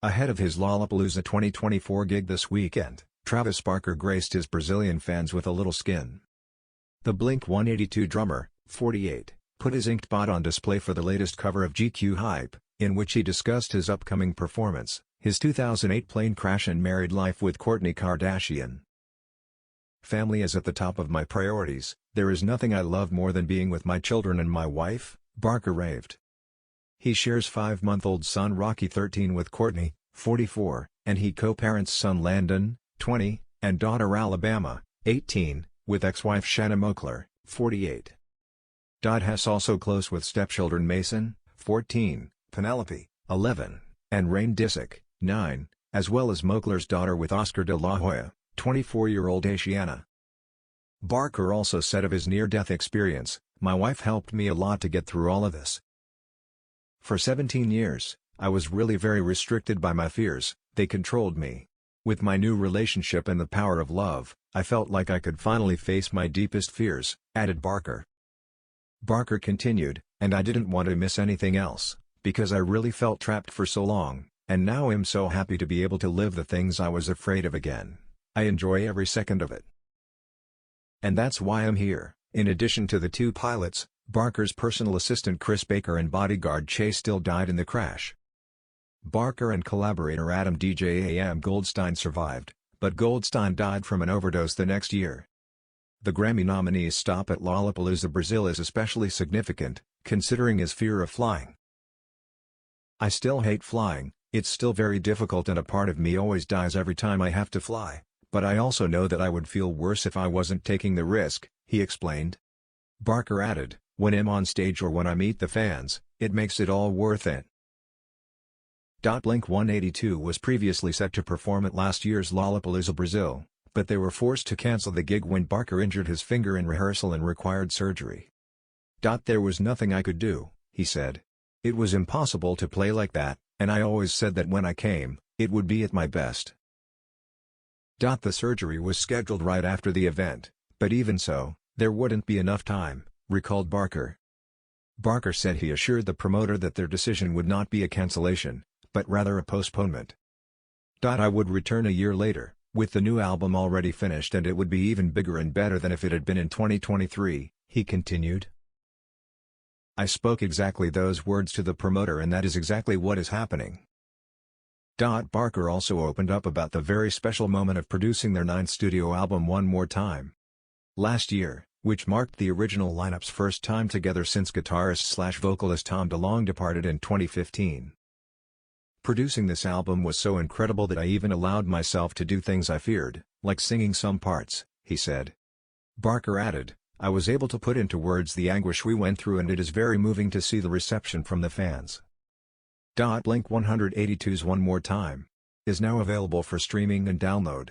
Ahead of his Lollapalooza 2024 gig this weekend, Travis Barker graced his Brazilian fans with a little skin. The Blink-182 drummer, 48, put his inked bod on display for the latest cover of GQ Hype, in which he discussed his upcoming performance, his 2008 plane crash and married life with Kourtney Kardashian. "Family is at the top of my priorities, there is nothing I love more than being with my children and my wife," Barker raved. He shares 5-month-old son Rocky 13 with Kourtney, 44, and he co-parents son Landon, 20, and daughter Alabama, 18, with ex-wife Shanna Moakler, 48. Hess also close with stepchildren Mason, 14, Penelope, 11, and Rain Disick, 9, as well as Moakler's daughter with Oscar de la Hoya, 24-year-old Ashiana. Barker also said of his near-death experience, "My wife helped me a lot to get through all of this. For 17 years, I was really very restricted by my fears, they controlled me. With my new relationship and the power of love, I felt like I could finally face my deepest fears," added Barker. Barker continued, "And I didn't want to miss anything else, because I really felt trapped for so long, and now I'm so happy to be able to live the things I was afraid of again. I enjoy every second of it. And that's why I'm here." In addition to the two pilots, Barker's personal assistant Chris Baker and bodyguard Chase Still died in the crash. Barker and collaborator Adam "DJ" Goldstein survived, but Goldstein died from an overdose the next year. The Grammy nominee's stop at Lollapalooza, Brazil is especially significant, considering his fear of flying. "I still hate flying, it's still very difficult and a part of me always dies every time I have to fly, but I also know that I would feel worse if I wasn't taking the risk," he explained. Barker added, "When I'm on stage or when I meet the fans, it makes it all worth it." Blink-182 was previously set to perform at last year's Lollapalooza Brazil, but they were forced to cancel the gig when Barker injured his finger in rehearsal and required surgery. "There was nothing I could do," he said. "It was impossible to play like that, and I always said that when I came, it would be at my best." The surgery was scheduled right after the event, but even so, there wouldn't be enough time, recalled Barker. Barker said he assured the promoter that their decision would not be a cancellation, but rather a postponement. "I would return a year later, with the new album already finished, and it would be even bigger and better than if it had been in 2023, he continued. "I spoke exactly those words to the promoter and that is exactly what is happening." Barker also opened up about the very special moment of producing their 9th studio album One More Time. Last year, which marked the original lineup's first time together since guitarist/vocalist Tom DeLonge departed in 2015. "Producing this album was so incredible that I even allowed myself to do things I feared, like singing some parts," he said. Barker added, "I was able to put into words the anguish we went through and it is very moving to see the reception from the fans." Blink-182's One More Time is now available for streaming and download.